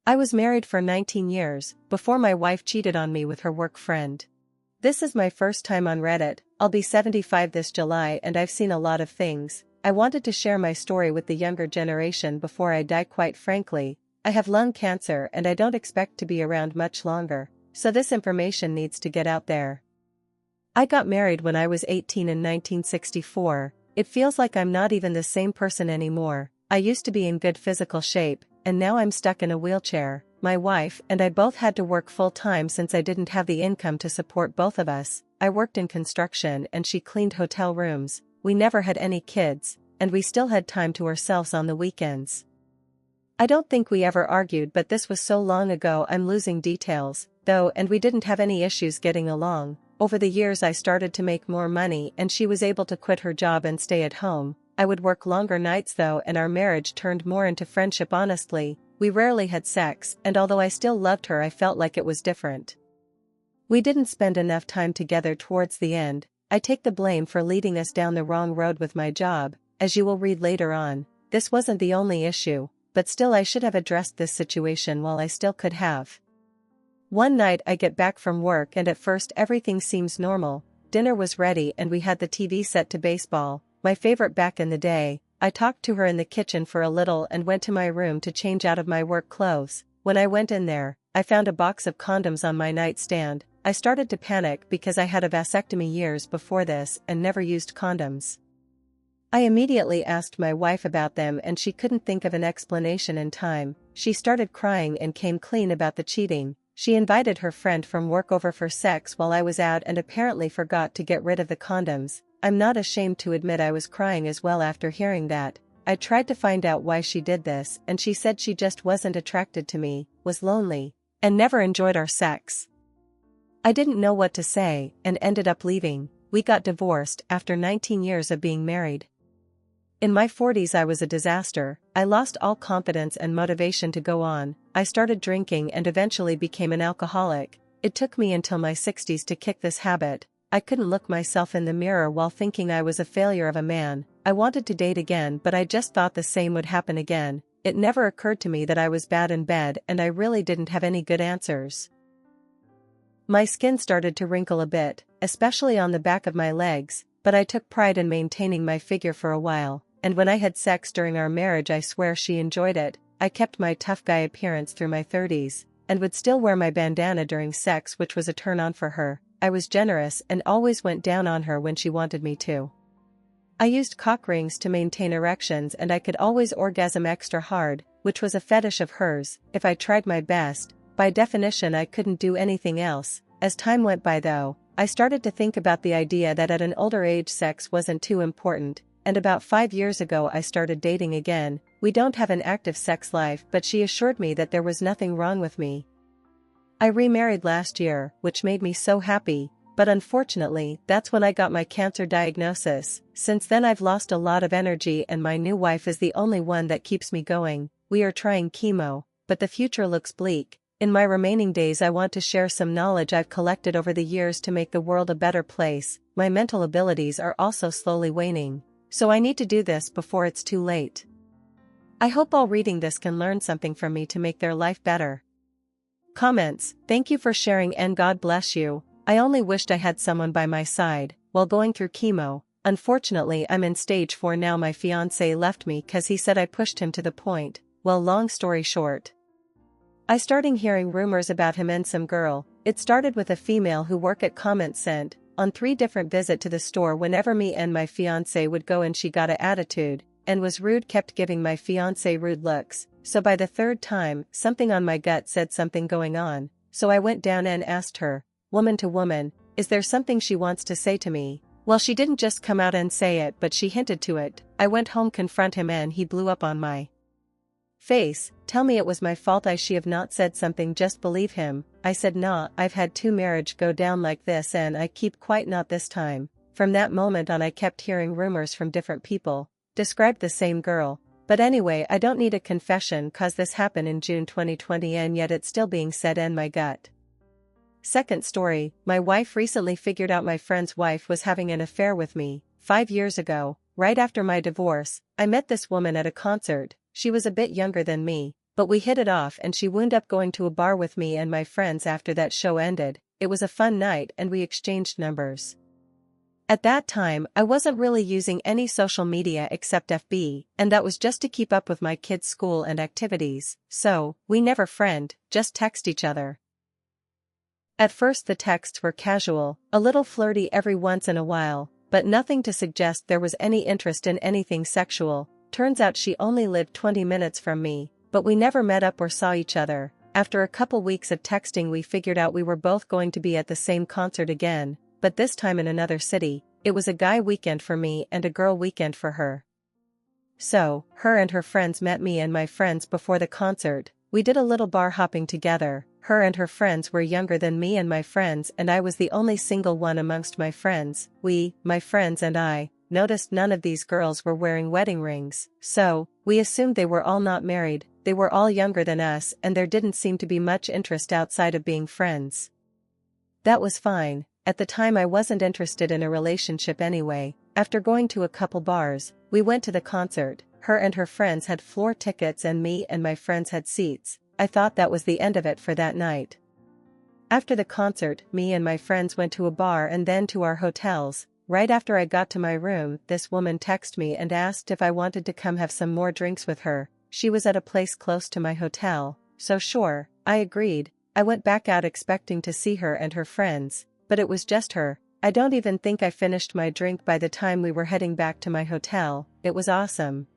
I was married for 19 years, before my wife cheated on me with her work friend. This is my first time on Reddit. I'll be 75 this July and I've seen a lot of things. I wanted to share my story with the younger generation before I die. Quite frankly, I have lung cancer and I don't expect to be around much longer, so this information needs to get out there. I got married when I was 18 in 1964. It feels like I'm not even the same person anymore. I used to be in good physical shape, and now I'm stuck in a wheelchair. My wife and I both had to work full-time since I didn't have the income to support both of us. I worked in construction and she cleaned hotel rooms. We never had any kids, and we still had time to ourselves on the weekends. I don't think we ever argued, but this was so long ago I'm losing details, though, and we didn't have any issues getting along. Over the years I started to make more money and she was able to quit her job and stay at home. I would work longer nights though, and our marriage turned more into friendship. Honestly, we rarely had sex, and although I still loved her, I felt like it was different. We didn't spend enough time together towards the end. I take the blame for leading us down the wrong road with my job. As you will read later on, this wasn't the only issue, but still I should have addressed this situation while I still could have. One night I get back from work and at first everything seems normal. Dinner was ready and we had the TV set to baseball, my favorite back in the day. I talked to her in the kitchen for a little and went to my room to change out of my work clothes. When I went in there, I found a box of condoms on my nightstand. I started to panic because I had a vasectomy years before this and never used condoms. I immediately asked my wife about them and she couldn't think of an explanation in time. She started crying and came clean about the cheating. She invited her friend from work over for sex while I was out and apparently forgot to get rid of the condoms. I'm not ashamed to admit I was crying as well after hearing that. I tried to find out why she did this and she said she just wasn't attracted to me, was lonely, and never enjoyed our sex. I didn't know what to say and ended up leaving. We got divorced after 19 years of being married. In my 40s I was a disaster. I lost all confidence and motivation to go on. I started drinking and eventually became an alcoholic. It took me until my 60s to kick this habit. I couldn't look myself in the mirror while thinking I was a failure of a man. I wanted to date again, but I just thought the same would happen again. It never occurred to me that I was bad in bed and I really didn't have any good answers. My skin started to wrinkle a bit, especially on the back of my legs, but I took pride in maintaining my figure for a while, and when I had sex during our marriage I swear she enjoyed it. I kept my tough guy appearance through my 30s, and would still wear my bandana during sex, which was a turn on for her. I was generous and always went down on her when she wanted me to. I used cock rings to maintain erections and I could always orgasm extra hard, which was a fetish of hers, if I tried my best. By definition I couldn't do anything else. As time went by though, I started to think about the idea that at an older age sex wasn't too important, and about 5 years ago I started dating again. We don't have an active sex life, but she assured me that there was nothing wrong with me. I remarried last year, which made me so happy, but unfortunately, that's when I got my cancer diagnosis. Since then I've lost a lot of energy and my new wife is the only one that keeps me going. We are trying chemo, but the future looks bleak. In my remaining days I want to share some knowledge I've collected over the years to make the world a better place. My mental abilities are also slowly waning, so I need to do this before it's too late. I hope all reading this can learn something from me to make their life better. Comments: thank you for sharing and God bless you. I only wished I had someone by my side while going through chemo. Unfortunately I'm in stage 4 now. My fiancé left me cause he said I pushed him to the point. Well, long story short, I started hearing rumors about him and some girl. It started with a female who worked at Comment Sent on 3 different visits to the store whenever me and my fiancé would go, and she got a attitude and was rude, kept giving my fiancé rude looks. So by the 3rd time, something on my gut said something going on, so I went down and asked her, woman to woman, is there something she wants to say to me? Well, she didn't just come out and say it, but she hinted to it. I went home, confront him, and he blew up on my face. Tell me it was my fault. She have not said something, just believe him. I said nah, I've had 2 marriage go down like this and I keep quiet, not this time. From that moment on I kept hearing rumors from different people, described the same girl. But anyway, I don't need a confession cause this happened in June 2020 and yet it's still being said in my gut. Second story, my wife recently figured out my friend's wife was having an affair with me. 5 years ago, right after my divorce, I met this woman at a concert. She was a bit younger than me, but we hit it off and she wound up going to a bar with me and my friends after that show ended. It was a fun night and we exchanged numbers. At that time, I wasn't really using any social media except FB, and that was just to keep up with my kids' school and activities, so we never friend, just text each other. At first the texts were casual, a little flirty every once in a while, but nothing to suggest there was any interest in anything sexual. Turns out she only lived 20 minutes from me, but we never met up or saw each other. After a couple weeks of texting we figured out we were both going to be at the same concert again, but this time in another city. It was a guy weekend for me and a girl weekend for her. So, her and her friends met me and my friends before the concert. We did a little bar hopping together. Her and her friends were younger than me and my friends, and I was the only single one amongst my friends. We, my friends and I, noticed none of these girls were wearing wedding rings, so we assumed they were all not married. They were all younger than us and there didn't seem to be much interest outside of being friends. That was fine. At the time I wasn't interested in a relationship anyway. After going to a couple bars, we went to the concert. Her and her friends had floor tickets and me and my friends had seats. I thought that was the end of it for that night. After the concert, me and my friends went to a bar and then to our hotels. Right after I got to my room, this woman texted me and asked if I wanted to come have some more drinks with her. She was at a place close to my hotel, so sure, I agreed. I went back out expecting to see her and her friends. But it was just her. I don't even think I finished my drink by the time we were heading back to my hotel. It was awesome.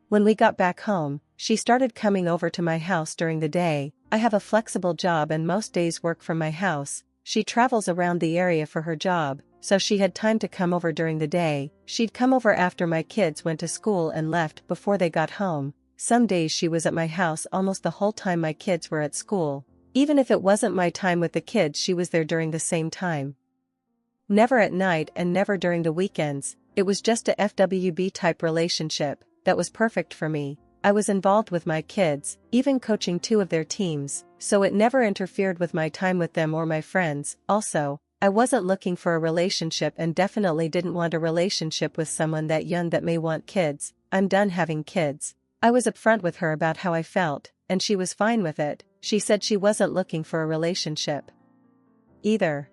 When we got back home, she started coming over to my house during the day. I have a flexible job and most days work from my house. She travels around the area for her job, so she had time to come over during the day. She'd come over after my kids went to school and left before they got home. Some days she was at my house almost the whole time my kids were at school. Even if it wasn't my time with the kids, she was there during the same time. Never at night and never during the weekends. It was just a FWB type relationship that was perfect for me. I was involved with my kids, even coaching 2 of their teams, so it never interfered with my time with them or my friends. Also, I wasn't looking for a relationship and definitely didn't want a relationship with someone that young that may want kids. I'm done having kids. I was upfront with her about how I felt, and she was fine with it. She said she wasn't looking for a relationship either.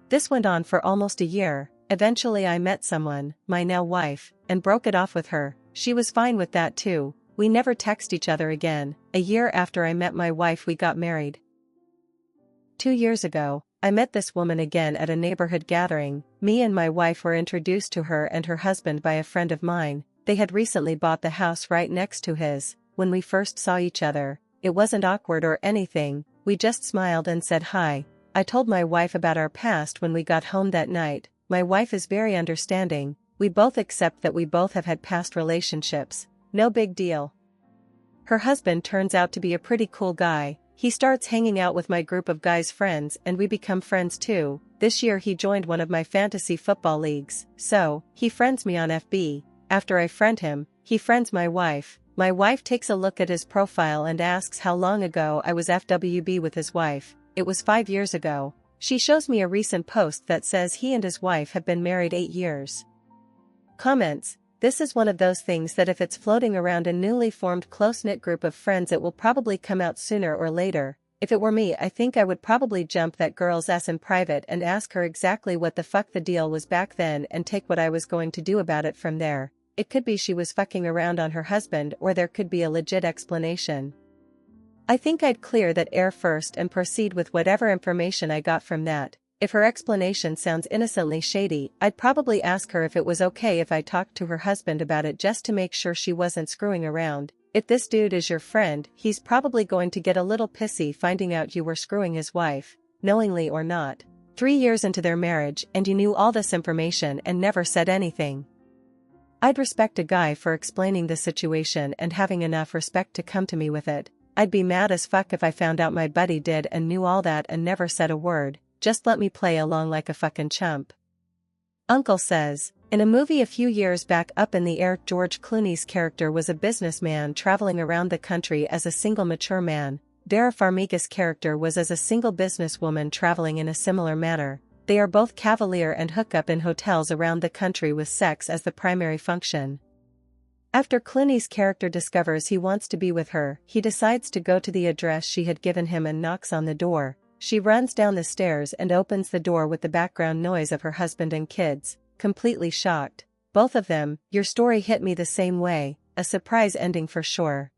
This went on for almost a year. Eventually I met someone, my now wife, and broke it off with her. She was fine with that too. We never text each other again. A year after I met my wife we got married. 2 years ago, I met this woman again at a neighborhood gathering. Me and my wife were introduced to her and her husband by a friend of mine. They had recently bought the house right next to his. When we first saw each other, it wasn't awkward or anything. We just smiled and said hi. I told my wife about our past when we got home that night. My wife is very understanding. We both accept that we both have had past relationships. No big deal. Her husband turns out to be a pretty cool guy. He starts hanging out with my group of guys' friends and we become friends too. This year he joined one of my fantasy football leagues, so he friends me on FB. After I friend him, he friends my wife. My wife takes a look at his profile and asks how long ago I was FWB with his wife. It was 5 years ago. She shows me a recent post that says he and his wife have been married 8 years. Comments: this is one of those things that if it's floating around a newly formed close-knit group of friends it will probably come out sooner or later. If it were me I think I would probably jump that girl's ass in private and ask her exactly what the fuck the deal was back then and take what I was going to do about it from there. It could be she was fucking around on her husband or there could be a legit explanation. I think I'd clear that air first and proceed with whatever information I got from that. If her explanation sounds innocently shady, I'd probably ask her if it was okay if I talked to her husband about it just to make sure she wasn't screwing around. If this dude is your friend, he's probably going to get a little pissy finding out you were screwing his wife, knowingly or not. 3 years into their marriage and you knew all this information and never said anything. I'd respect a guy for explaining the situation and having enough respect to come to me with it. I'd be mad as fuck if I found out my buddy did and knew all that and never said a word. Just let me play along like a fucking chump. Uncle says, in a movie a few years back, Up in the Air, George Clooney's character was a businessman traveling around the country as a single mature man. Vera Farmiga's character was as a single businesswoman traveling in a similar manner. They are both cavalier and hook up in hotels around the country with sex as the primary function. After Clooney's character discovers he wants to be with her, he decides to go to the address she had given him and knocks on the door. She runs down the stairs and opens the door with the background noise of her husband and kids, completely shocked. Both of them, your story hit me the same way, a surprise ending for sure.